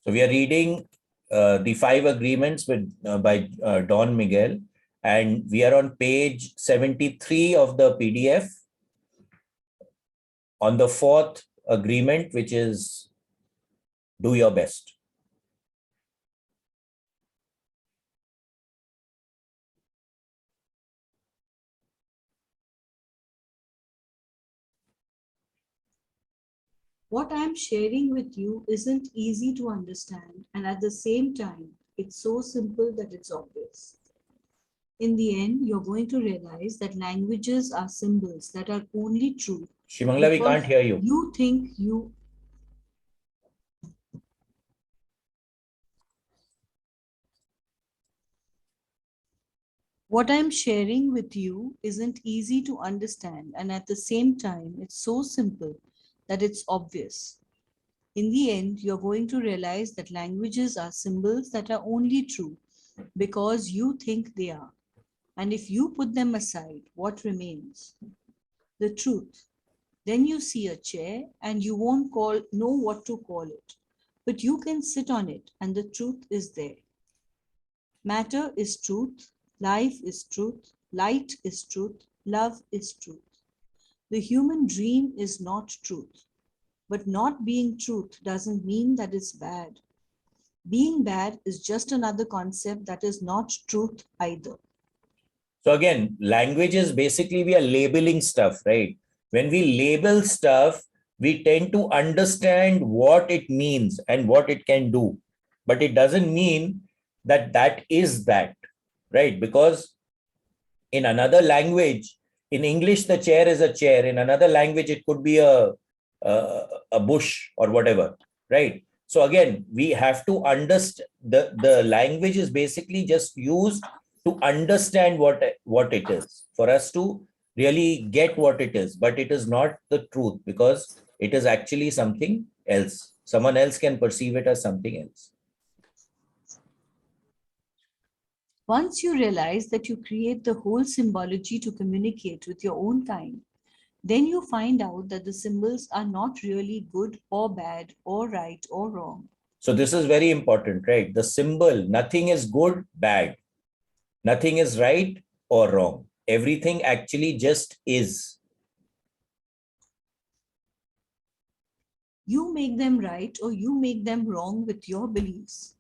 So we are reading the 5 agreements by Don Miguel, and we are on page 73 of the PDF on the 4th agreement, which is do your best. What I'm sharing with you isn't easy to understand, and at the same time, it's so simple that it's obvious. In the end, you're going to realize that languages are symbols that are only true. Shimangla, we can't hear you. You think you... What I'm sharing with you isn't easy to understand, and at the same time, it's so simple that it's obvious. In the end, you're going to realize that languages are symbols that are only true because you think they are. And if you put them aside, what remains? The truth. Then you see a chair and you won't know what to call it, but you can sit on it and the truth is there. Matter is truth, life is truth, light is truth, love is truth. The human dream is not truth, but not being truth doesn't mean that it's bad. Being bad is just another concept that is not truth either. So again, language is basically we are labeling stuff, right? When we label stuff, we tend to understand what it means and what it can do. But it doesn't mean that that is that, right? Because in another language, in English, the chair is a chair. In another language, it could be a bush or whatever, right? So again, we have to understand the language is basically just used to understand what it is, for us to really get what it is, but it is not the truth because it is actually something else. Someone else can perceive it as something else. Once you realize that you create the whole symbology to communicate with your own kind, then you find out that the symbols are not really good or bad or right or wrong. So this is very important, right? The symbol, nothing is good, bad. Nothing is right or wrong. Everything actually just is. You make them right or you make them wrong with your beliefs.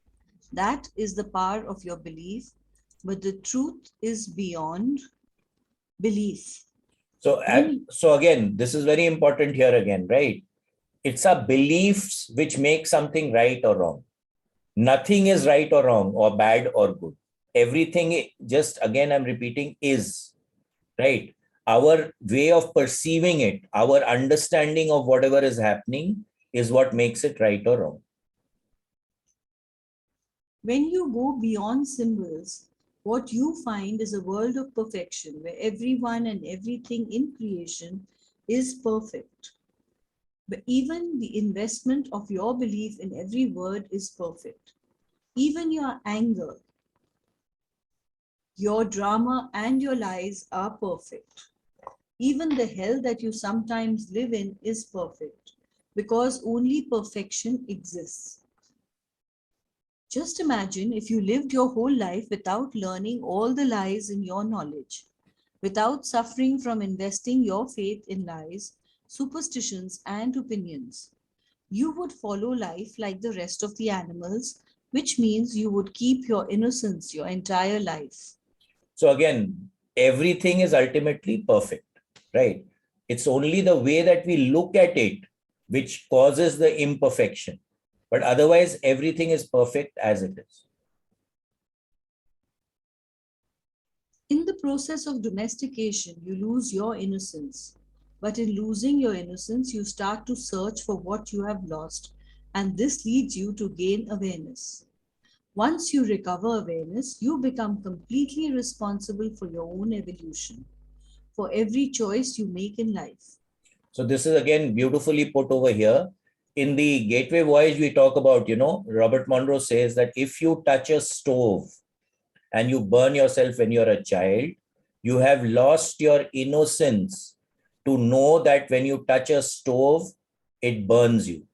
That is the power of your belief, but the truth is beyond belief. So again, this is very important here again, right? It's our beliefs which make something right or wrong. Nothing is right or wrong or bad or good. Everything, just again, I'm repeating, is, right? Our way of perceiving it, our understanding of whatever is happening is what makes it right or wrong. When you go beyond symbols, what you find is a world of perfection where everyone and everything in creation is perfect. But even the investment of your belief in every word is perfect. Even your anger, your drama, and your lies are perfect. Even the hell that you sometimes live in is perfect because only perfection exists. Just imagine if you lived your whole life without learning all the lies in your knowledge, without suffering from investing your faith in lies, superstitions, and opinions. You would follow life like the rest of the animals, which means you would keep your innocence your entire life. So again, everything is ultimately perfect, right? It's only the way that we look at it which causes the imperfection. But otherwise, everything is perfect as it is. In the process of domestication, you lose your innocence. But in losing your innocence, you start to search for what you have lost, and this leads you to gain awareness. Once you recover awareness, you become completely responsible for your own evolution, for every choice you make in life. So this is again beautifully put over here. In the Gateway Voyage, we talk about, Robert Monroe says that if you touch a stove and you burn yourself when you're a child, you have lost your innocence to know that when you touch a stove, it burns you.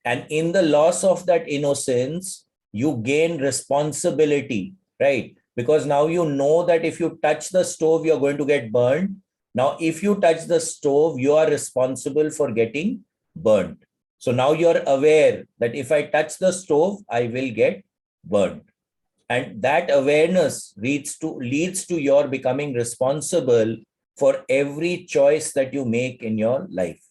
And in the loss of that innocence, you gain responsibility, right? Because now you know that if you touch the stove, you're going to get burned. Now, if you touch the stove, you are responsible for getting burned. So now you're aware that if I touch the stove, I will get burned. And that awareness leads to your becoming responsible for every choice that you make in your life.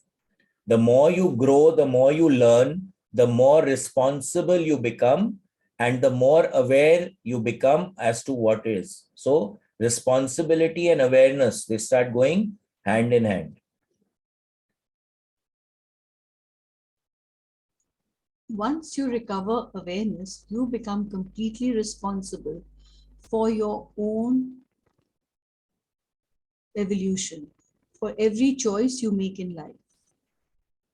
The more you grow, the more you learn, the more responsible you become, and the more aware you become as to what is. So responsibility and awareness, they start going hand in hand. Once you recover awareness, you become completely responsible for your own evolution, for every choice you make in life.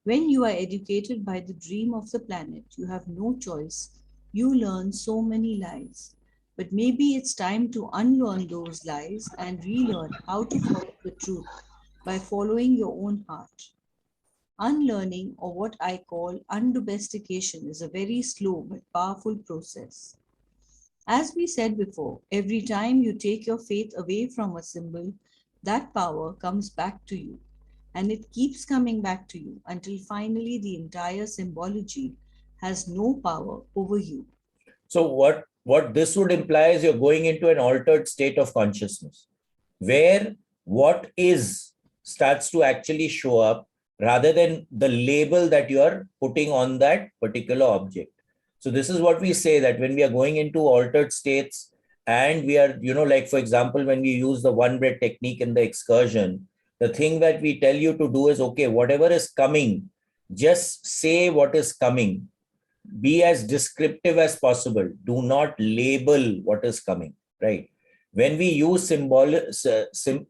When you are educated by the dream of the planet, you have no choice. You learn so many lies. But maybe it's time to unlearn those lies and relearn how to follow the truth by following your own heart. Unlearning, or what I call undomestication, is a very slow but powerful process. As we said before, every time you take your faith away from a symbol, that power comes back to you. And it keeps coming back to you until finally the entire symbology has no power over you. So what this would imply is you're going into an altered state of consciousness where what is starts to actually show up rather than the label that you are putting on that particular object. So this is what we say, that when we are going into altered states and we are, like for example, when we use the one breath technique in the excursion, the thing that we tell you to do is, okay, whatever is coming, just say what is coming, be as descriptive as possible. Do not label what is coming, right? When we use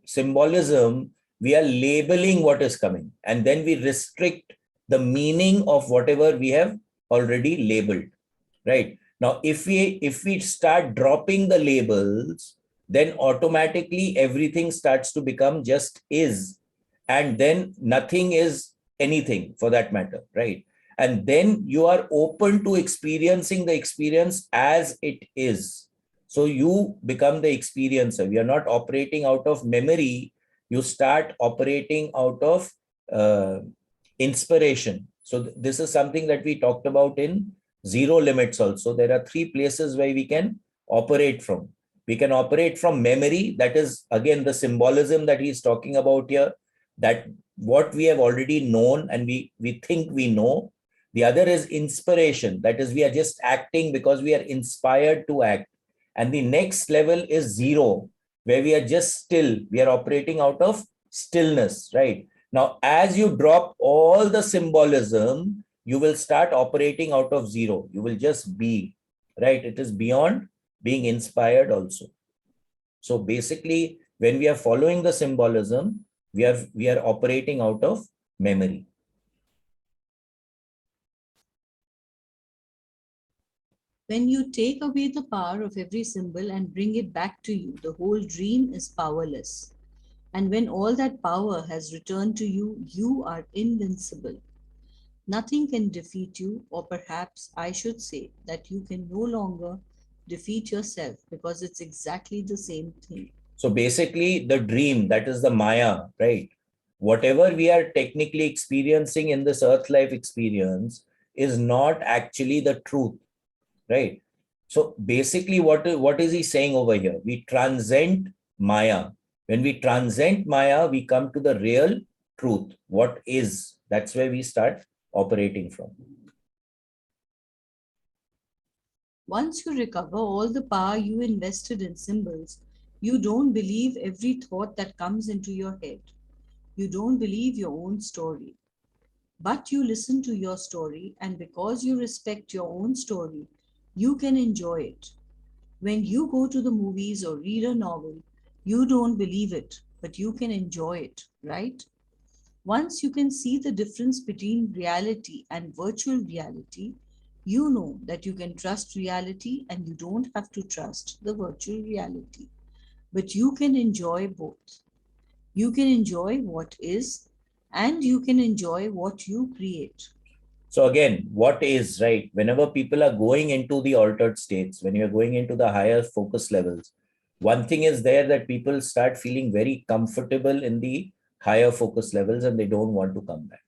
symbolism, we are labeling what is coming, and then we restrict the meaning of whatever we have already labeled, right? Now, if we start dropping the labels, then automatically everything starts to become just is, and then nothing is anything for that matter, right? And then you are open to experiencing the experience as it is. So you become the experiencer. We are not operating out of memory. You start operating out of uh, inspiration. So this is something that we talked about in zero limits also. There are three places where we can operate from. We can operate from memory. That is, again, the symbolism that he's talking about here, that what we have already known and we think we know. The other is inspiration. That is, we are just acting because we are inspired to act. And the next level is zero, where we are just still. We are operating out of stillness, right? Now, as you drop all the symbolism, you will start operating out of zero. You will just be, right? It is beyond being inspired also. So basically, when we are following the symbolism, we are operating out of memory. When you take away the power of every symbol and bring it back to you, the whole dream is powerless. And when all that power has returned to you, you are invincible. Nothing can defeat you, or perhaps I should say that you can no longer defeat yourself because it's exactly the same thing. So basically, the dream, that is the Maya, right? Whatever we are technically experiencing in this earth life experience is not actually the truth, right? So basically, what is he saying over here? We transcend Maya. When we transcend Maya, we come to the real truth. What is? That's where we start operating from. Once you recover all the power you invested in symbols, you don't believe every thought that comes into your head. You don't believe your own story. But you listen to your story, and because you respect your own story, you can enjoy it. When you go to the movies or read a novel, you don't believe it, but you can enjoy it, right? Once you can see the difference between reality and virtual reality, you know that you can trust reality and you don't have to trust the virtual reality. But you can enjoy both. You can enjoy what is and you can enjoy what you create. So again, what is right? Whenever people are going into the altered states, when you're going into the higher focus levels, one thing is there that people start feeling very comfortable in the higher focus levels and they don't want to come back.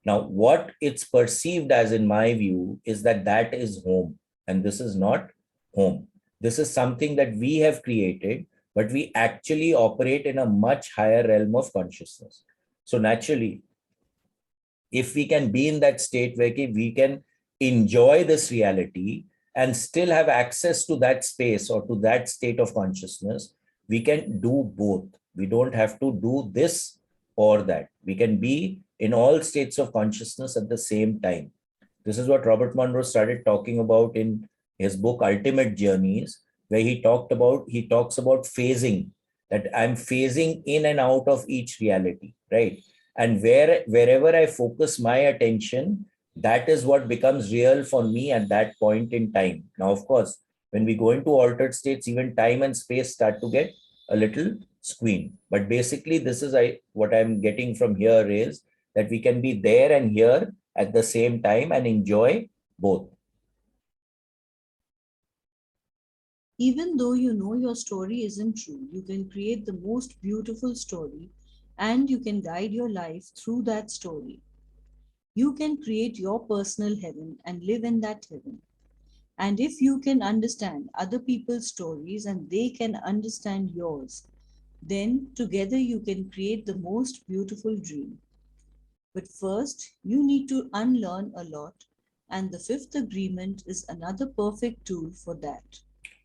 Now, what it's perceived as, in my view, is that that is home, and this is not home. This is something that we have created, but we actually operate in a much higher realm of consciousness. So naturally, if we can be in that state where we can enjoy this reality and still have access to that space or to that state of consciousness, we can do both. We don't have to do this or that. We can be in all states of consciousness at the same time. This is what Robert Monroe started talking about in his book Ultimate Journeys, where he talks about phasing, that I'm phasing in and out of each reality, right? And wherever I focus my attention, that is what becomes real for me at that point in time. Now, of course, when we go into altered states, even time and space start to get a little squeamed. But basically, this is what I'm getting from here is that we can be there and here at the same time and enjoy both. Even though you know your story isn't true, you can create the most beautiful story and you can guide your life through that story. You can create your personal heaven and live in that heaven. And if you can understand other people's stories and they can understand yours, then together you can create the most beautiful dream. But first, you need to unlearn a lot, and the fifth agreement is another perfect tool for that.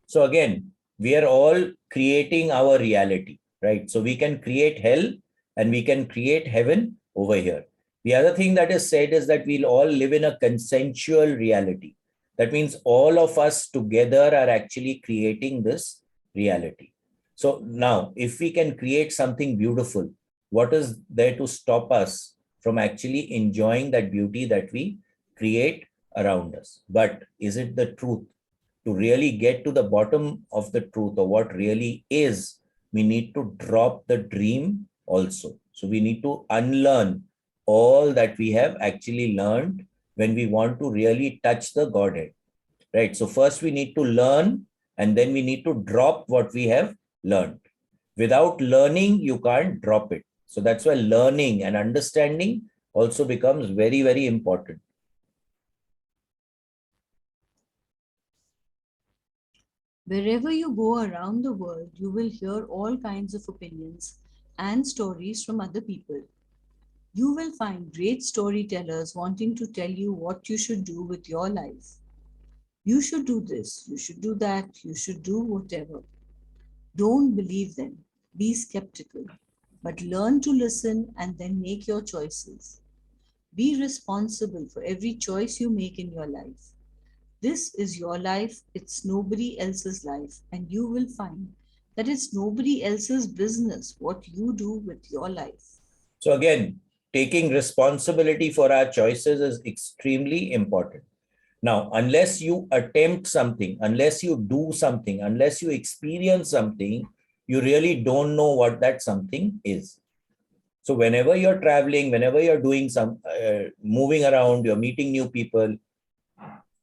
So again, we are all creating our reality, right? So we can create hell and we can create heaven over here. The other thing that is said is that we'll all live in a consensual reality. That means all of us together are actually creating this reality. So now, if we can create something beautiful, what is there to stop us from actually enjoying that beauty that we create around us? But is it the truth? To really get to the bottom of the truth or what really is, we need to drop the dream also. So we need to unlearn all that we have actually learned when we want to really touch the Godhead, right? So first we need to learn and then we need to drop what we have learned. Without learning, you can't drop it. So that's why learning and understanding also becomes very, very important. Wherever you go around the world, you will hear all kinds of opinions and stories from other people. You will find great storytellers wanting to tell you what you should do with your life. You should do this, you should do that, you should do whatever. Don't believe them. Be skeptical. But learn to listen and then make your choices. Be responsible for every choice you make in your life. This is your life, it's nobody else's life, and you will find that it's nobody else's business what you do with your life. So again, taking responsibility for our choices is extremely important. Now, unless you attempt something, unless you do something, unless you experience something, you really don't know what that something is. So whenever you're traveling, whenever you're doing moving around, you're meeting new people,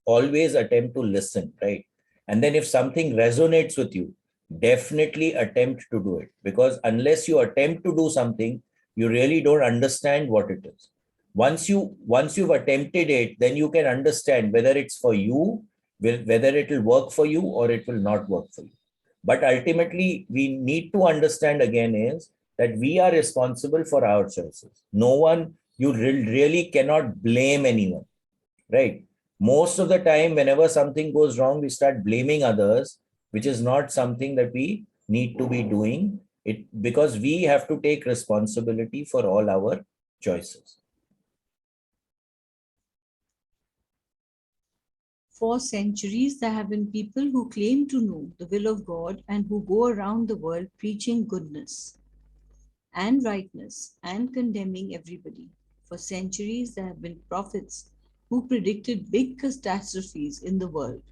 always attempt to listen, right? And then if something resonates with you, definitely attempt to do it, because unless you attempt to do something, you really don't understand what it is. Once you've attempted it, then you can understand whether it's for you, whether it will work for you or it will not work for you. But ultimately, we need to understand again is that we are responsible for our choices. No one, you really cannot blame anyone, right? Most of the time, whenever something goes wrong, we start blaming others, which is not something that we need to be doing it, because we have to take responsibility for all our choices. For centuries, there have been people who claim to know the will of God and who go around the world preaching goodness and rightness and condemning everybody. For centuries, there have been prophets who predicted big catastrophes in the world.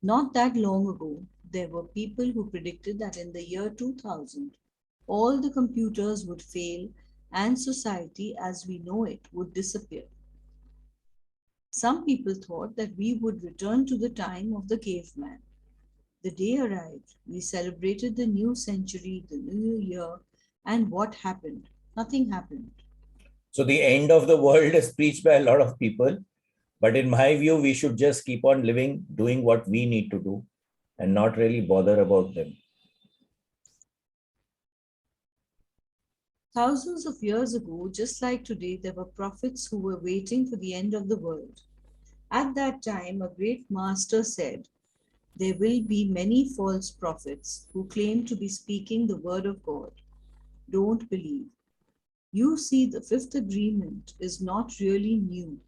Not that long ago, there were people who predicted that in the year 2000, all the computers would fail and society as we know it would disappear. Some people thought that we would return to the time of the caveman. The day arrived, we celebrated the new century, the new year, and what happened? Nothing happened. So the end of the world is preached by a lot of people. But in my view, we should just keep on living, doing what we need to do, and not really bother about them. Thousands of years ago, just like today, there were prophets who were waiting for the end of the world. At that time, a great master said, there will be many false prophets who claim to be speaking the word of God. Don't believe. You see, the fifth agreement is not really new.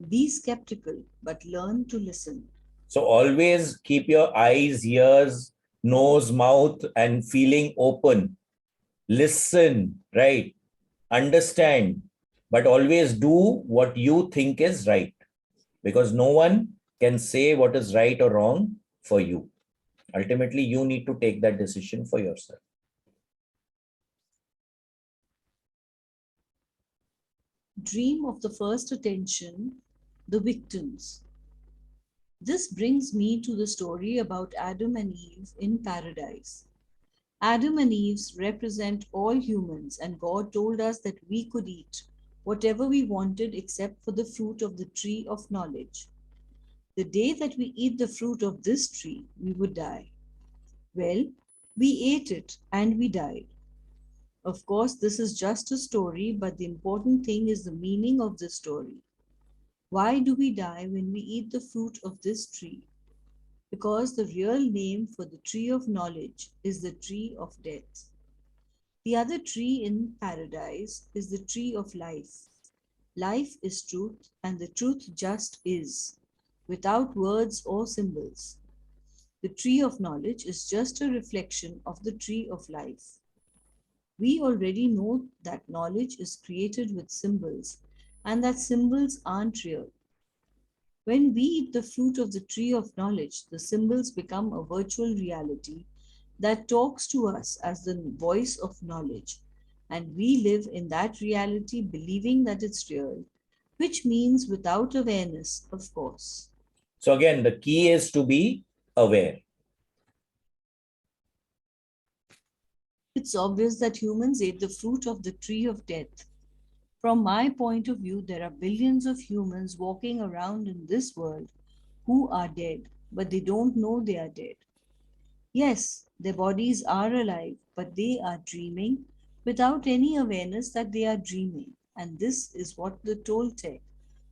Be skeptical, but learn to listen. So always keep your eyes, ears, nose, mouth, and feeling open. Listen, right? Understand, but always do what you think is right, because no one can say what is right or wrong for you. Ultimately, you need to take that decision for yourself. Dream of the first attention, the victims. This brings me to the story about Adam and Eve in paradise. Adam and Eve represent all humans, and God told us that we could eat whatever we wanted except for the fruit of the tree of knowledge. The day that we eat the fruit of this tree, we would die. Well, we ate it and we died. Of course, this is just a story, but the important thing is the meaning of the story. Why do we die when we eat the fruit of this tree? Because the real name for the tree of knowledge is the tree of death. The other tree in paradise is the tree of life. Life is truth, and the truth just is, without words or symbols. The tree of knowledge is just a reflection of the tree of life. We already know that knowledge is created with symbols and that symbols aren't real. When we eat the fruit of the tree of knowledge, the symbols become a virtual reality that talks to us as the voice of knowledge. And we live in that reality believing that it's real, which means without awareness, of course. So again, the key is to be aware. It's obvious that humans ate the fruit of the tree of death. From my point of view, there are billions of humans walking around in this world who are dead, but they don't know they are dead. Yes, their bodies are alive, but they are dreaming without any awareness that they are dreaming. And this is what the Toltec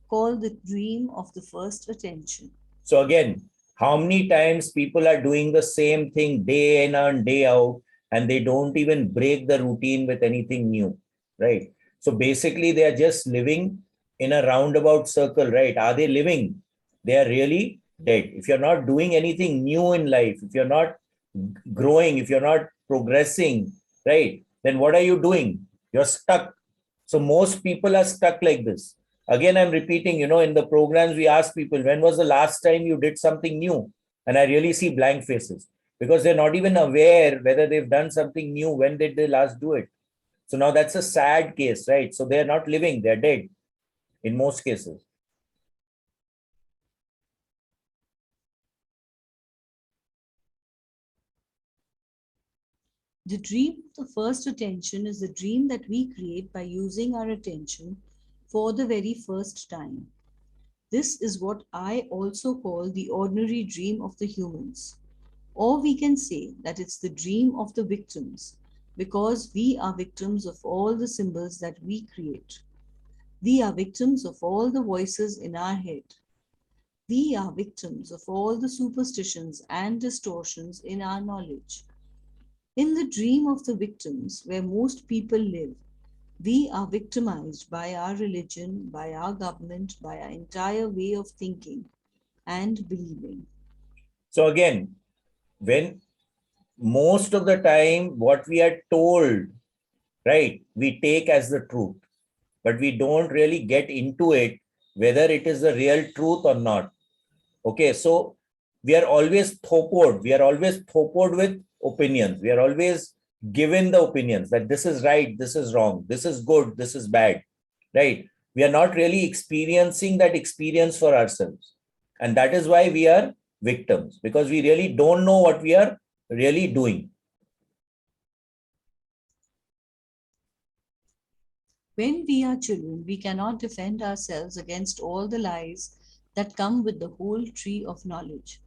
call the dream of the first attention. So again, how many times people are doing the same thing day in and day out, and they don't even break the routine with anything new, right? So basically, they are just living in a roundabout circle, right? Are they living? They are really dead. If you're not doing anything new in life, if you're not growing, if you're not progressing, right, then what are you doing? You're stuck. So most people are stuck like this. Again, I'm repeating, in the programs, we ask people, when was the last time you did something new? And I really see blank faces because they're not even aware whether they've done something new. When did they last do it? So now that's a sad case, right? So they're not living, they're dead in most cases. The dream of the first attention is the dream that we create by using our attention for the very first time. This is what I also call the ordinary dream of the humans. Or we can say that it's the dream of the victims, because we are victims of all the symbols that we create. We are victims of all the voices in our head. We are victims of all the superstitions and distortions in our knowledge. In the dream of the victims, where most people live, we are victimized by our religion, by our government, by our entire way of thinking and believing. So again, when most of the time, what we are told, right, we take as the truth, but we don't really get into it, whether it is the real truth or not. Okay, so we are always thopoed. We are always thopoed with opinions. We are always given the opinions that this is right, this is wrong, this is good, this is bad, right? We are not really experiencing that experience for ourselves. And that is why we are victims, because we really don't know what we are really doing. When we are children, we cannot defend ourselves against all the lies that come with the whole tree of knowledge.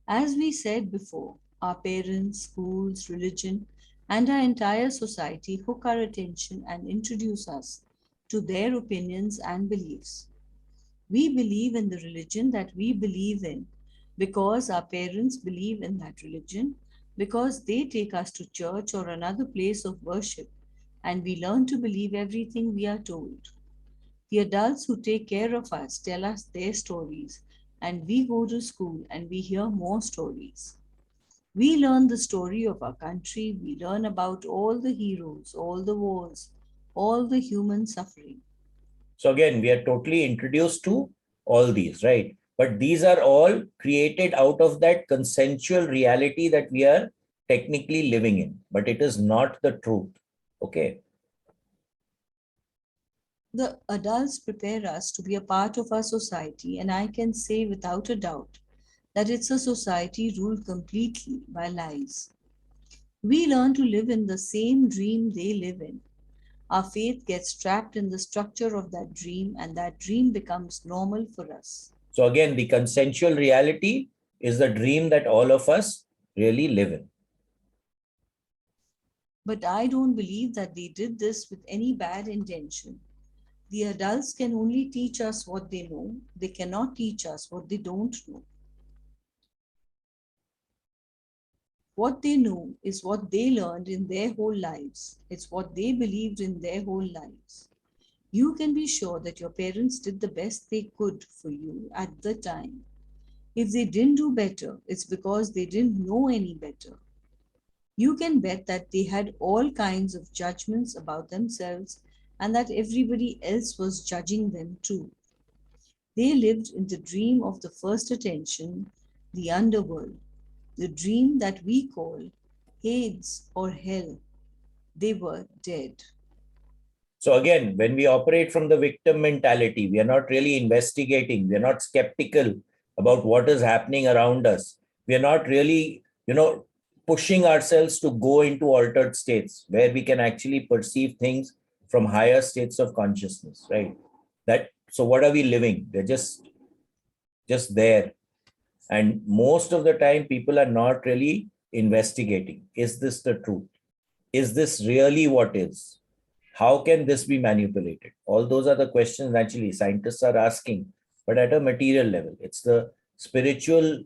As we said before, our parents, schools, religion, and our entire society hook our attention and introduce us to their opinions and beliefs. We believe in the religion that we believe in because our parents believe in that religion, because they take us to church or another place of worship, and we learn to believe everything we are told. The adults who take care of us tell us their stories, and we go to school and we hear more stories. We learn the story of our country, we learn about all the heroes, all the wars, all the human suffering. So again, we are totally introduced to all these, right? But these are all created out of that consensual reality that we are technically living in, but it is not the truth. Okay. The adults prepare us to be a part of our society, and I can say without a doubt that it's a society ruled completely by lies. We learn to live in the same dream they live in. Our faith gets trapped in the structure of that dream, and that dream becomes normal for us. So again, the consensual reality is the dream that all of us really live in. But I don't believe that they did this with any bad intention. The adults can only teach us what they know, they cannot teach us what they don't know. What they know is what they learned in their whole lives, it's what they believed in their whole lives. You can be sure that your parents did the best they could for you at the time. If they didn't do better, it's because they didn't know any better. You can bet that they had all kinds of judgments about themselves and that everybody else was judging them too. They lived in the dream of the first attention, the underworld, the dream that we call Hades or hell. They were dead. So again, when we operate from the victim mentality, we are not really investigating. We are not skeptical about what is happening around us. We are not really, pushing ourselves to go into altered states where we can actually perceive things from higher states of consciousness, right? That so what are we living? We're just there. And most of the time, people are not really investigating. Is this the truth? Is this really what is? How can this be manipulated? All those are the questions naturally scientists are asking, but at a material level. It's the spiritual,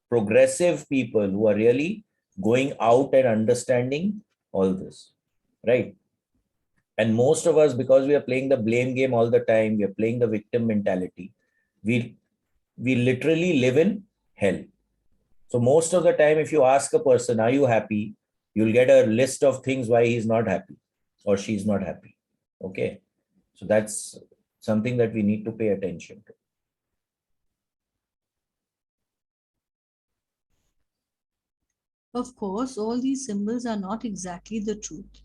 progressive people who are really going out and understanding all this, right? And most of us, because we are playing the blame game all the time, we are playing the victim mentality. We we literally live in hell. So most of the time, if you ask a person, "Are you happy?" you'll get a list of things why he's not happy or she's not happy. Okay. So that's something that we need to pay attention to. Of course, all these symbols are not exactly the truth.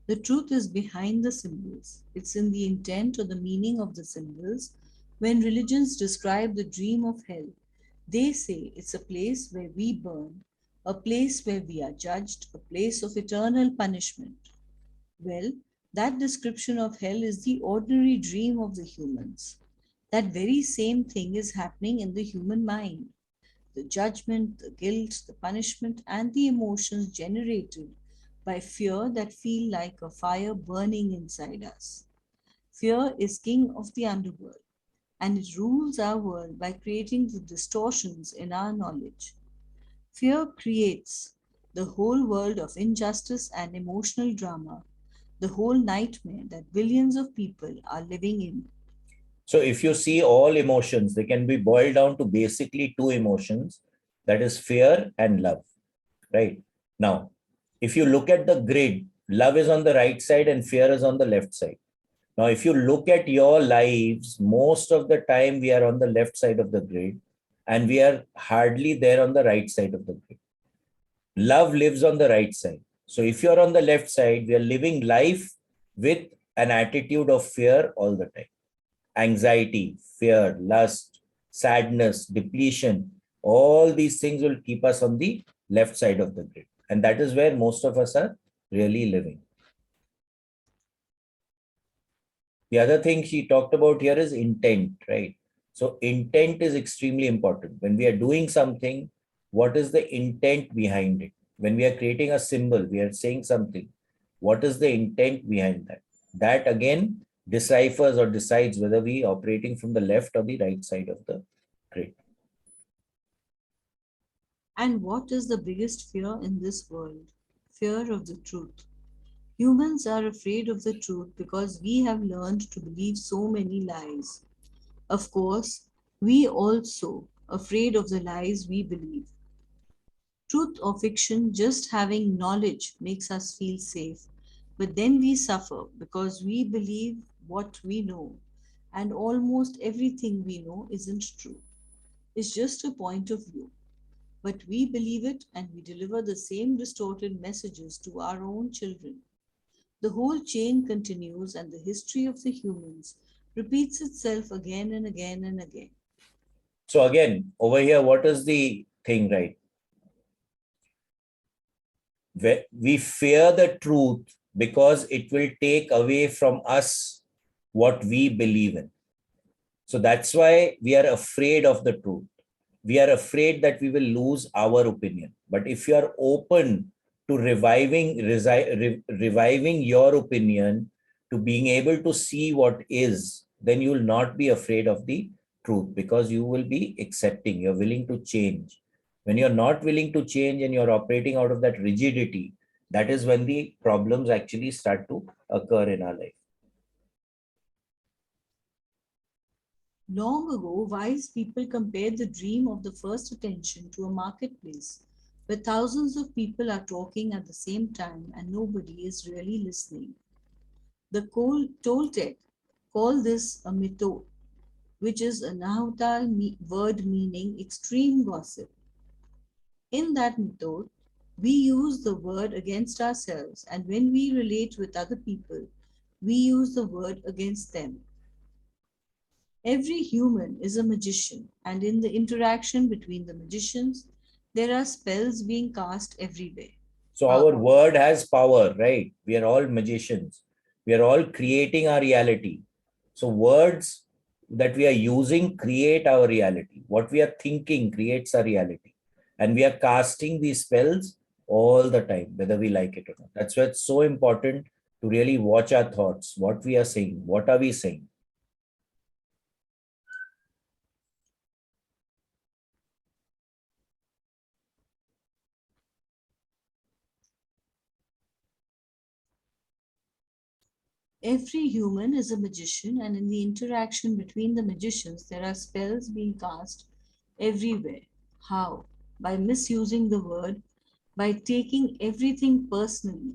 The truth is behind the symbols. It's in the intent or the meaning of the symbols. When religions describe the dream of hell, they say it's a place where we burn, a place where we are judged, a place of eternal punishment. Well, that description of hell is the ordinary dream of the humans. That very same thing is happening in the human mind. The judgment, the guilt, the punishment, and the emotions generated by fear that feel like a fire burning inside us. Fear is king of the underworld, and it rules our world by creating the distortions in our knowledge. Fear creates the whole world of injustice and emotional drama, the whole nightmare that billions of people are living in. So if you see all emotions, they can be boiled down to basically two emotions, that is fear and love, right? Now, if you look at the grid, love is on the right side and fear is on the left side. Now, if you look at your lives, most of the time we are on the left side of the grid and we are hardly there on the right side of the grid. Love lives on the right side. So if you're on the left side, we are living life with an attitude of fear all the time. Anxiety, fear, lust, sadness, depletion, all these things will keep us on the left side of the grid. And that is where most of us are really living. The other thing she talked about here is intent, right? So intent is extremely important. When we are doing something, what is the intent behind it? When we are creating a symbol, we are saying something. What is the intent behind that? That again deciphers or decides whether we are operating from the left or the right side of the grid. And what is the biggest fear in this world? Fear of the truth. Humans are afraid of the truth because we have learned to believe so many lies. Of course, we also afraid of the lies we believe. Truth or fiction, just having knowledge makes us feel safe, but then we suffer because we believe what we know, and almost everything we know isn't true. It's just a point of view, but we believe it and we deliver the same distorted messages to our own children. The whole chain continues, and the history of the humans repeats itself again and again and again. So again, over here, what is the thing, right? We fear the truth because it will take away from us what we believe in. So that's why we are afraid of the truth. We are afraid that we will lose our opinion. But if you are open to reviving your opinion, to being able to see what is, then you will not be afraid of the truth because you will be accepting, you're willing to change. When you're not willing to change and you're operating out of that rigidity, that is when the problems actually start to occur in our life. Long ago, wise people compared the dream of the first attention to a marketplace where thousands of people are talking at the same time and nobody is really listening. The Toltec call this a mito, which is a Nahuatl word meaning extreme gossip. In that method, we use the word against ourselves, and when we relate with other people, we use the word against them. Every human is a magician, and in the interaction between the magicians, there are spells being cast everywhere. So our word has power, right? We are all magicians. We are all creating our reality. So words that we are using create our reality. What we are thinking creates our reality. And we are casting these spells all the time, whether we like it or not. That's why it's so important to really watch our thoughts, what we are saying, what are we saying. Every human is a magician, and in the interaction between the magicians, there are spells being cast everywhere. How? By misusing the word, by taking everything personally,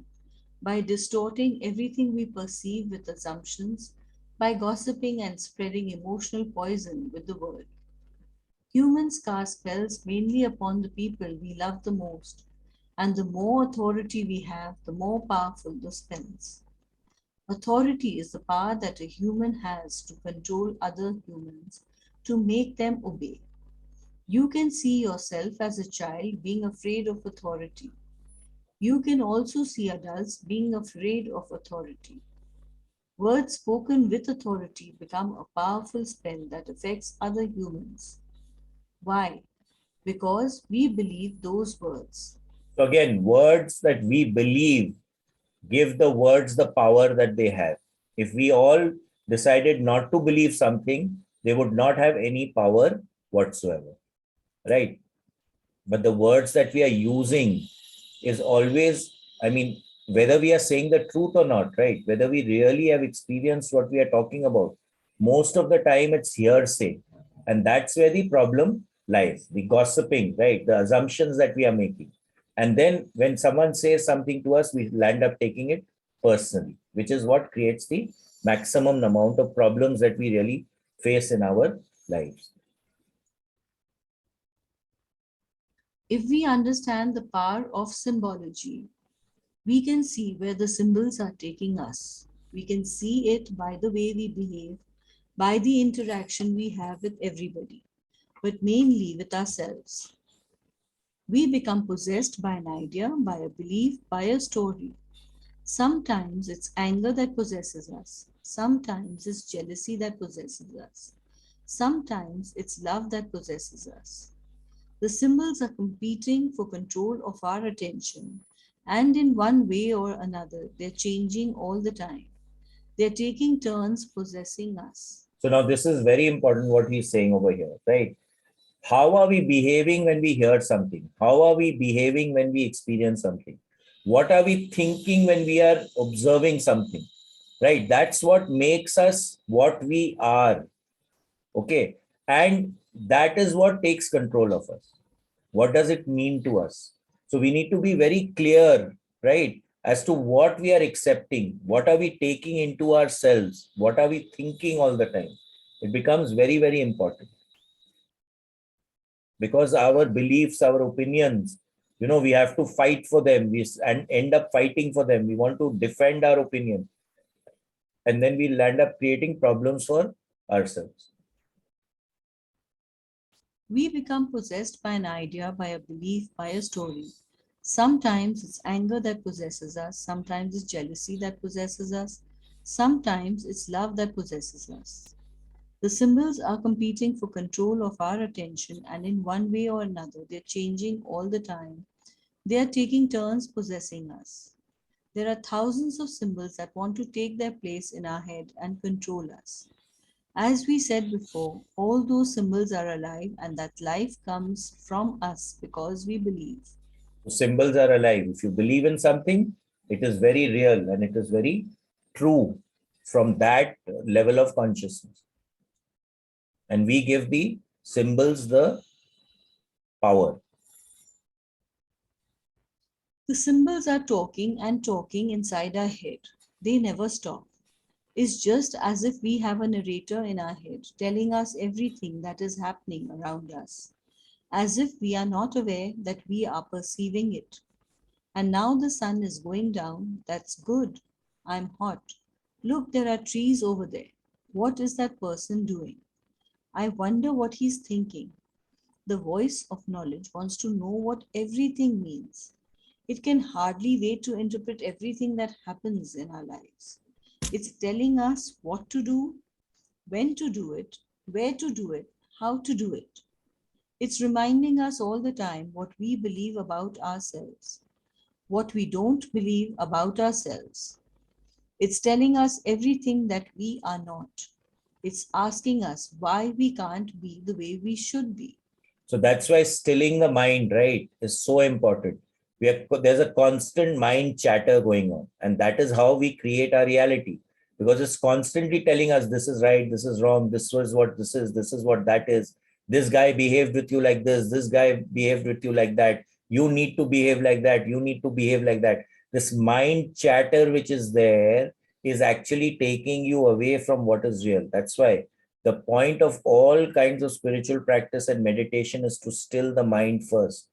by distorting everything we perceive with assumptions, by gossiping and spreading emotional poison with the word. Humans cast spells mainly upon the people we love the most, and the more authority we have, the more powerful the spells. Authority is the power that a human has to control other humans, to make them obey. You can see yourself as a child being afraid of authority. You can also see adults being afraid of authority. Words spoken with authority become a powerful spell that affects other humans. Why? Because we believe those words. So again, words that we believe give the words the power that they have. If we all decided not to believe something, they would not have any power whatsoever, right? But the words that we are using is always, I mean, whether we are saying the truth or not, right? Whether we really have experienced what we are talking about, most of the time it's hearsay. And that's where the problem lies, the gossiping, right? The assumptions that we are making. And then when someone says something to us, we land up taking it personally, which is what creates the maximum amount of problems that we really face in our lives. If we understand the power of symbology, we can see where the symbols are taking us. We can see it by the way we behave, by the interaction we have with everybody, but mainly with ourselves. We become possessed by an idea, by a belief, by a story. Sometimes it's anger that possesses us. Sometimes it's jealousy that possesses us. Sometimes it's love that possesses us. The symbols are competing for control of our attention, and in one way or another, they're changing all the time. They're taking turns possessing us. So now this is very important what he's saying over here, right? How are we behaving when we hear something? How are we behaving when we experience something? What are we thinking when we are observing something? Right? That's what makes us what we are. Okay. And that is what takes control of us. What does it mean to us? So we need to be very clear, right, as to what we are accepting, what are we taking into ourselves, what are we thinking all the time. It becomes very, very important because our beliefs, our opinions, we have to fight for them. And end up fighting for them. We want to defend our opinion, and then we'll end up creating problems for ourselves. We become possessed by an idea, by a belief, by a story. Sometimes it's anger that possesses us, sometimes it's jealousy that possesses us, sometimes it's love that possesses us. The symbols are competing for control of our attention, and in one way or another, they're changing all the time. They are taking turns possessing us. There are thousands of symbols that want to take their place in our head and control us. As we said before, all those symbols are alive, and that life comes from us because we believe. Symbols are alive. If you believe in something, it is very real and it is very true from that level of consciousness. And we give the symbols the power. The symbols are talking and talking inside our head. They never stop. It's just as if we have a narrator in our head telling us everything that is happening around us, as if we are not aware that we are perceiving it. And now the sun is going down. That's good. I'm hot. Look, there are trees over there. What is that person doing? I wonder what he's thinking. The voice of knowledge wants to know what everything means. It can hardly wait to interpret everything that happens in our lives. It's telling us what to do, when to do it, where to do it, how to do it. It's reminding us all the time what we believe about ourselves, what we don't believe about ourselves. It's telling us everything that we are not. It's asking us why we can't be the way we should be. So that's why stilling the mind, right, is so important. There's a constant mind chatter going on, and that is how we create our reality, because it's constantly telling us this is right, this is wrong, this is what this is what that is. This guy behaved with you like this guy behaved with you like that. You need to behave like that. You need to behave like that. This mind chatter which is there is actually taking you away from what is real. That's why the point of all kinds of spiritual practice and meditation is to still the mind first.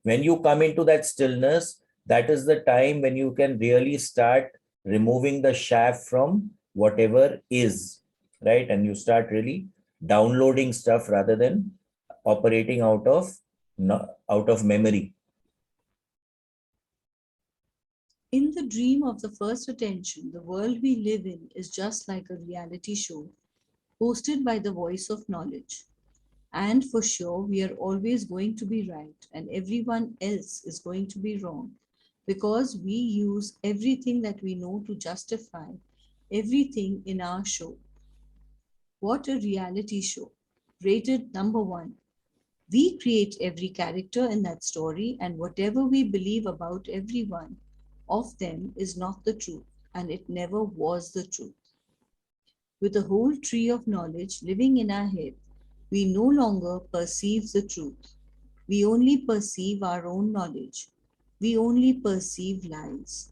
When you come into that stillness, that is the time when you can really start removing the shaft from whatever is, right? And you start really downloading stuff rather than operating out of memory. In the dream of the first attention, the world we live in is just like a reality show hosted by the voice of knowledge. And for sure, we are always going to be right, and everyone else is going to be wrong because we use everything that we know to justify everything in our show. What a reality show! Rated number one. We create every character in that story, and whatever we believe about every one of them is not the truth, and it never was the truth. With a whole tree of knowledge living in our head, we no longer perceive the truth. We only perceive our own knowledge. We only perceive lies.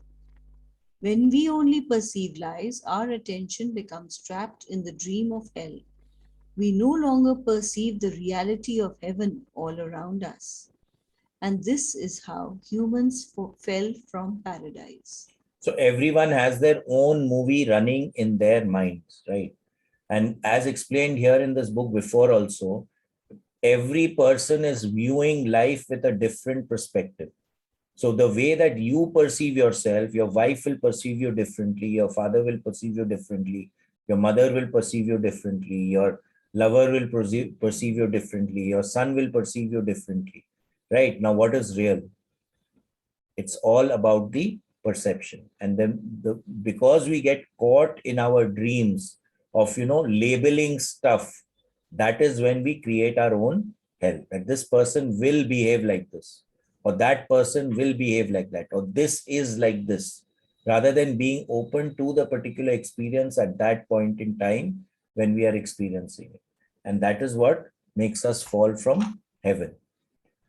When we only perceive lies, our attention becomes trapped in the dream of hell. We no longer perceive the reality of heaven all around us. And this is how humans fell from paradise. So everyone has their own movie running in their minds, right? And as explained here in this book before also, every person is viewing life with a different perspective. So the way that you perceive yourself, your wife will perceive you differently, your father will perceive you differently, your mother will perceive you differently, your lover will perceive you differently, your son will perceive you differently. Right? Now, what is real? It's all about the perception. And then because we get caught in our dreams of labeling stuff, that is when we create our own hell. That this person will behave like this, or that person will behave like that, or this is like this, rather than being open to the particular experience at that point in time when we are experiencing it. And that is what makes us fall from heaven.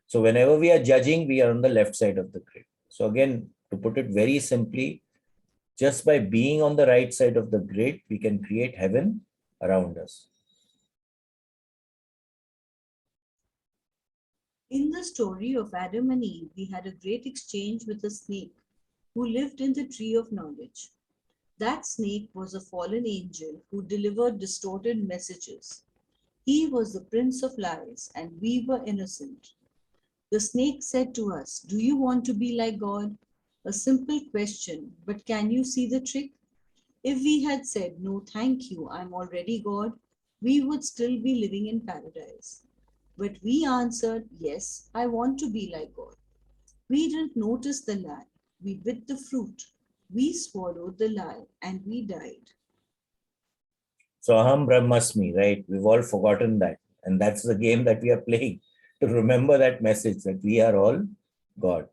So whenever we are judging, we are on the left side of the grid. So again, to put it very simply, just by being on the right side of the grid, we can create heaven around us. In the story of Adam and Eve, we had a great exchange with a snake who lived in the tree of knowledge. That snake was a fallen angel who delivered distorted messages. He was the prince of lies, and we were innocent. The snake said to us, "Do you want to be like God?" A simple question, but can you see the trick? If we had said, "No, thank you, I'm already God," we would still be living in paradise. But we answered, "Yes, I want to be like God." We didn't notice the lie. We bit the fruit. We swallowed the lie and we died. So aham brahmasmi, right? We've all forgotten that. And that's the game that we are playing, to remember that message that we are all God.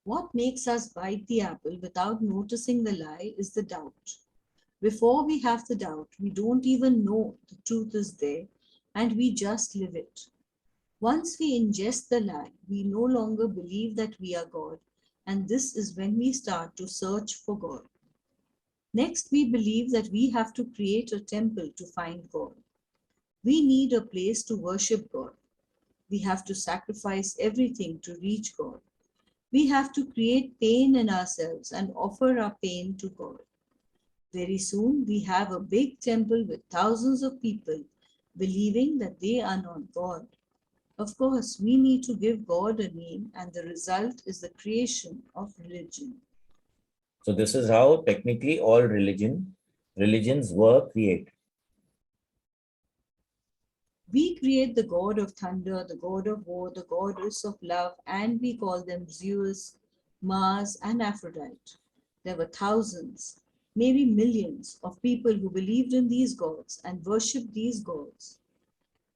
What makes us bite the apple without noticing the lie is the doubt. Before we have the doubt, we don't even know the truth is there and we just live it. Once we ingest the lie, we no longer believe that we are God, and this is when we start to search for God. Next, we believe that we have to create a temple to find God. We need a place to worship God. We have to sacrifice everything to reach God. We have to create pain in ourselves and offer our pain to God. Very soon, we have a big temple with thousands of people believing that they are not God. Of course, we need to give God a name, and the result is the creation of religion. So this is how technically all religions were created. We create the god of thunder, the god of war, the goddess of love, and we call them Zeus, Mars, and Aphrodite. There were thousands, maybe millions, of people who believed in these gods and worshipped these gods.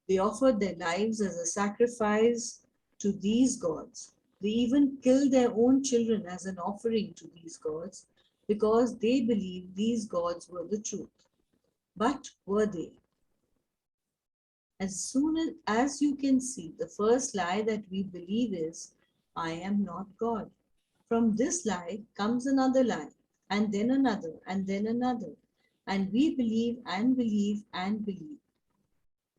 They offered their lives as a sacrifice to these gods. They even killed their own children as an offering to these gods because they believed these gods were the truth. But were they? As soon as you can see, the first lie that we believe is, "I am not God." From this lie comes another lie, and then another, and then another. And we believe and believe and believe.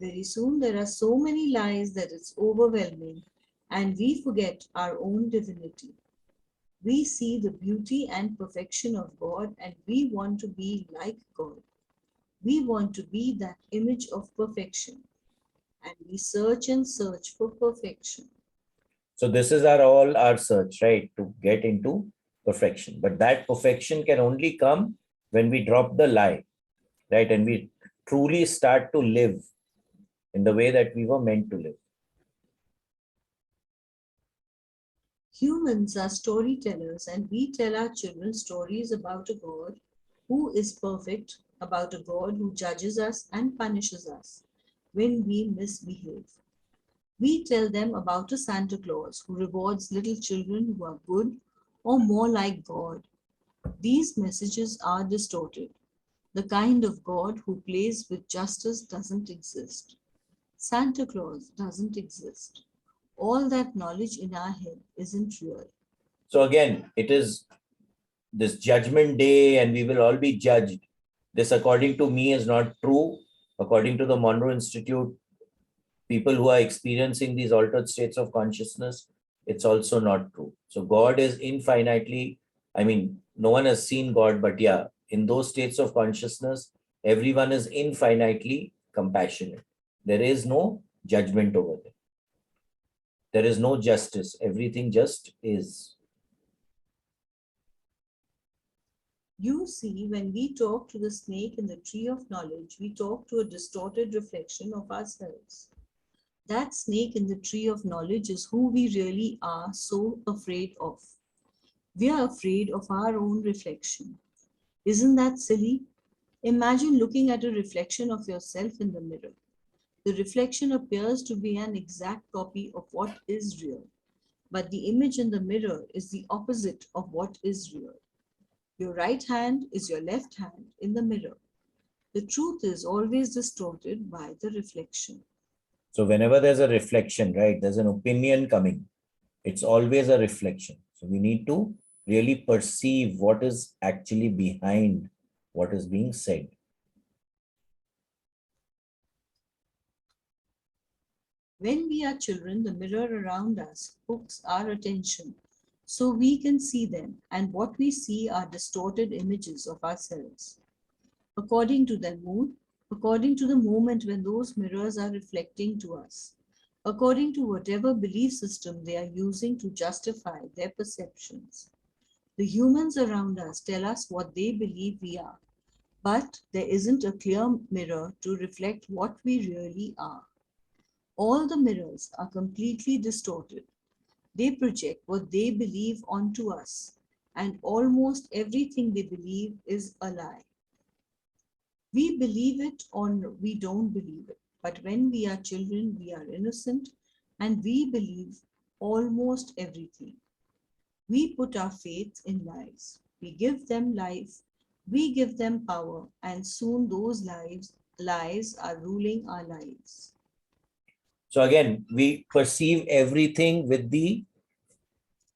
Very soon there are so many lies that it's overwhelming, and we forget our own divinity. We see the beauty and perfection of God, and we want to be like God. We want to be that image of perfection, and we search and search for perfection. So this is all our search, right? To get into perfection. But that perfection can only come when we drop the lie, right? And we truly start to live in the way that we were meant to live. Humans are storytellers, and we tell our children stories about a God who is perfect, about a God who judges us and punishes us when we misbehave. We tell them about a Santa Claus who rewards little children who are good or more like God. These messages are distorted. The kind of God who plays with justice doesn't exist. Santa Claus doesn't exist. All that knowledge in our head isn't real. So again, it is this judgment day and we will all be judged. This, according to me, is not true. According to the Monroe Institute, People who are experiencing these altered states of consciousness, it's also not true. So God is infinitely, I mean, no one has seen God, but yeah, in those states of consciousness, everyone is infinitely compassionate. There is no judgment over there. There is no justice. Everything just is. You see, when we talk to the snake in the tree of knowledge, we talk to a distorted reflection of ourselves. That snake in the tree of knowledge is who we really are so afraid of. We are afraid of our own reflection. Isn't that silly? Imagine looking at a reflection of yourself in the mirror. The reflection appears to be an exact copy of what is real, but the image in the mirror is the opposite of what is real. Your right hand is your left hand in the mirror. The truth is always distorted by the reflection. So whenever there's a reflection, right, there's an opinion coming. It's always a reflection. So we need to really perceive what is actually behind what is being said. When we are children, the mirror around us hooks our attention so we can see them, and what we see are distorted images of ourselves. According to their mood, according to the moment when those mirrors are reflecting to us, according to whatever belief system they are using to justify their perceptions. The humans around us tell us what they believe we are, but there isn't a clear mirror to reflect what we really are. All the mirrors are completely distorted. They project what they believe onto us, and almost everything they believe is a lie. We believe it or we don't believe it, but when we are children, we are innocent and we believe almost everything. We put our faith in lies. We give them life, we give them power, and soon those lies are ruling our lives. So again, we perceive everything with the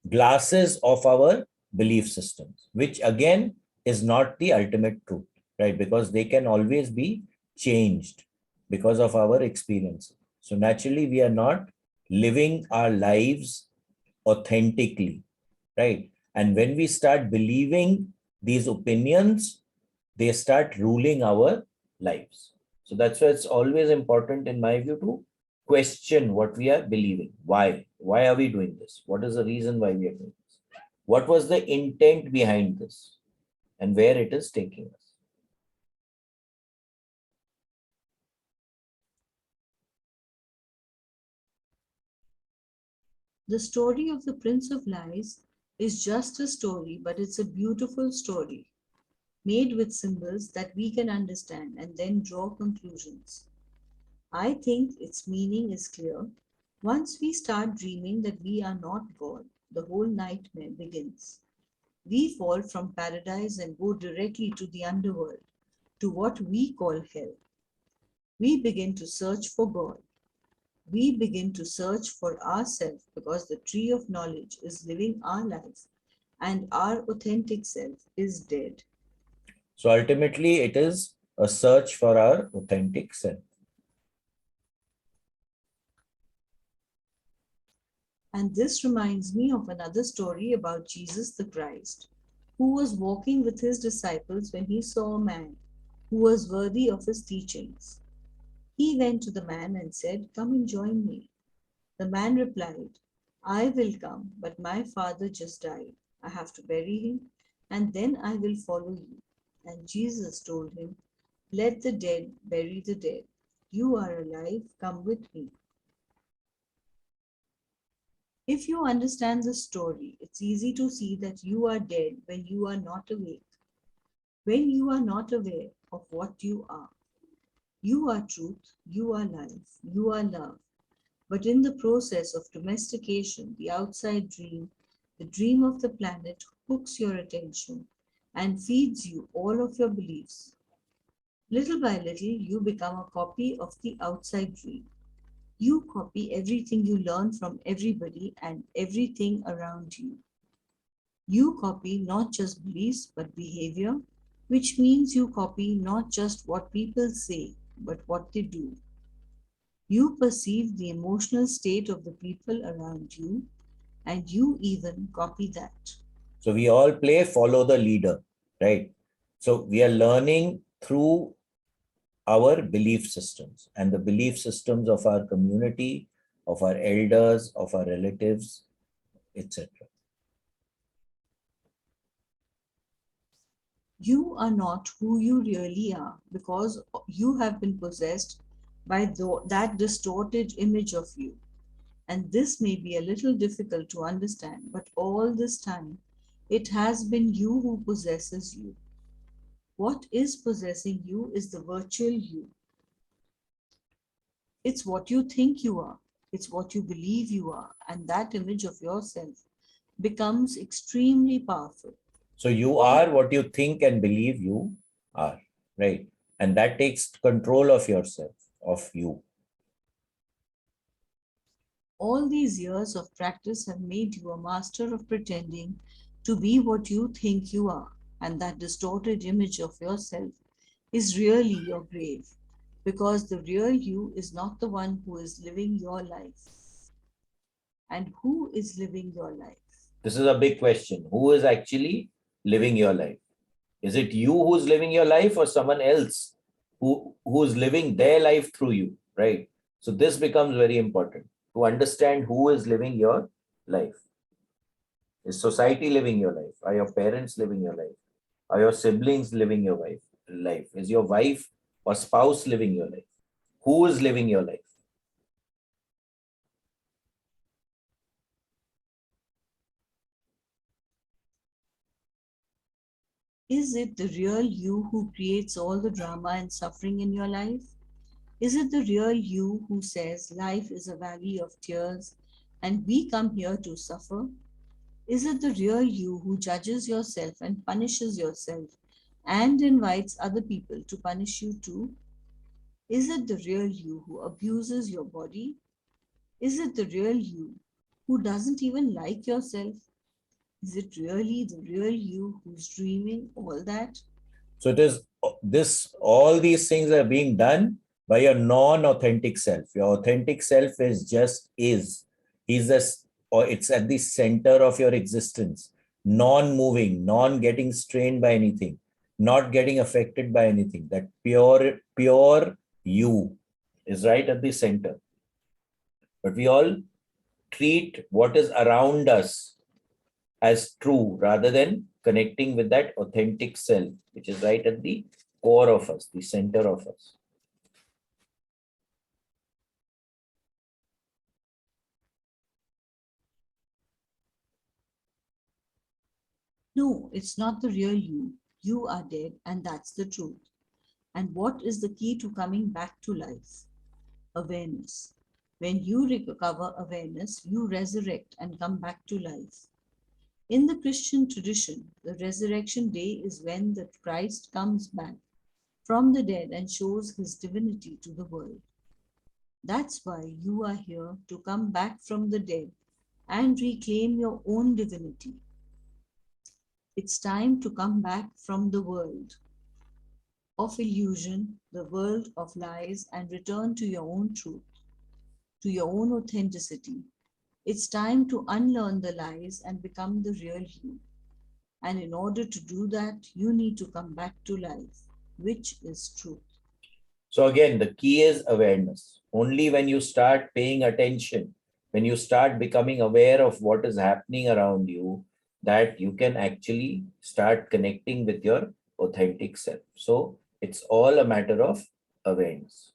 glasses of our belief systems, which again is not the ultimate truth, right? Because they can always be changed because of our experience. So naturally, we are not living our lives authentically, right? And when we start believing these opinions, they start ruling our lives. So that's why it's always important, in my view, to question what we are believing. Why? Why are we doing this? What is the reason why we are doing this? What was the intent behind this? And where it is taking us. The story of the Prince of Lies is just a story, but it's a beautiful story made with symbols that we can understand and then draw conclusions. I think its meaning is clear. Once we start dreaming that we are not God, the whole nightmare begins. We fall from paradise and go directly to the underworld, to what we call hell. We begin to search for God. We begin to search for ourselves because the tree of knowledge is living our life and our authentic self is dead. So ultimately, it is a search for our authentic self. And this reminds me of another story about Jesus the Christ, who was walking with his disciples when he saw a man who was worthy of his teachings. He went to the man and said, "Come and join me." The man replied, "I will come, but my father just died. I have to bury him, and then I will follow you." And Jesus told him, "Let the dead bury the dead. You are alive, come with me." If you understand the story, it's easy to see that you are dead when you are not awake, when you are not aware of what you are. You are truth, you are life, you are love. But in the process of domestication, the outside dream, the dream of the planet, hooks your attention and feeds you all of your beliefs. Little by little, you become a copy of the outside dream. You copy everything you learn from everybody and everything around you. You copy not just beliefs but behavior, which means you copy not just what people say but what they do. You perceive the emotional state of the people around you, and you even copy that. So we all play follow the leader, right? So we are learning through our belief systems and the belief systems of our community, of our elders, of our relatives, etc. You are not who you really are because you have been possessed by that distorted image of you. And this may be a little difficult to understand, but all this time, it has been you who possesses you. What is possessing you is the virtual you. It's what you think you are, it's what you believe you are, and that image of yourself becomes extremely powerful. So you are what you think and believe you are, right? And that takes control of yourself, of you. All these years of practice have made you a master of pretending to be what you think you are, and that distorted image of yourself is really your grave, because the real you is not the one who is living your life. And who is living your life? This is a big question. Who is actually living your life? Is it you who's living your life or someone else who's living their life through you, right? So this becomes very important to understand who is living your life. Is society living your life? Are your parents living your life? Are your siblings living your life? Is your wife or spouse living your life? Who is living your life? Is it the real you who creates all the drama and suffering in your life? Is it the real you who says life is a valley of tears and we come here to suffer? Is it the real you who judges yourself and punishes yourself and invites other people to punish you too? Is it the real you who abuses your body? Is it the real you who doesn't even like yourself? Is it really the real you who's dreaming all that? So it is this, all these things are being done by your non-authentic self. Your authentic self is just is. He's this, or it's at the center of your existence, non-moving, non-getting strained by anything, not getting affected by anything. That pure you is right at the center. But we all treat what is around us as true rather than connecting with that authentic self, which is right at the core of us, the center of us. No, it's not the real you. You are dead, and that's the truth. And what is the key to coming back to life? Awareness. When you recover awareness, you resurrect and come back to life. In the Christian tradition, the resurrection day is when the Christ comes back from the dead and shows his divinity to the world. That's why you are here to come back from the dead and reclaim your own divinity. It's time to come back from the world of illusion, the world of lies, and return to your own truth, to your own authenticity. It's time to unlearn the lies and become the real you. And in order to do that, you need to come back to life, which is truth. So again, the key is awareness. Only when you start paying attention, when you start becoming aware of what is happening around you, that you can actually start connecting with your authentic self. So it's all a matter of awareness.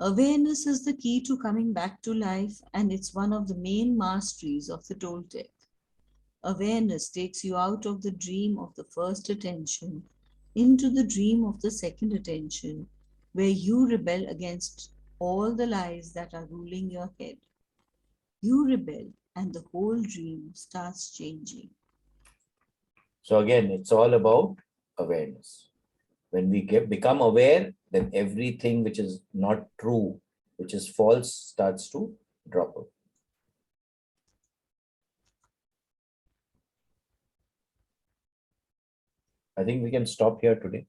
Awareness is the key to coming back to life, and it's one of the main masteries of the Toltec. Awareness takes you out of the dream of the first attention into the dream of the second attention, where you rebel against all the lies that are ruling your head. You rebel, and the whole dream starts changing. So again, it's all about awareness. When we become aware, then everything which is not true, which is false, starts to drop out. I think we can stop here today.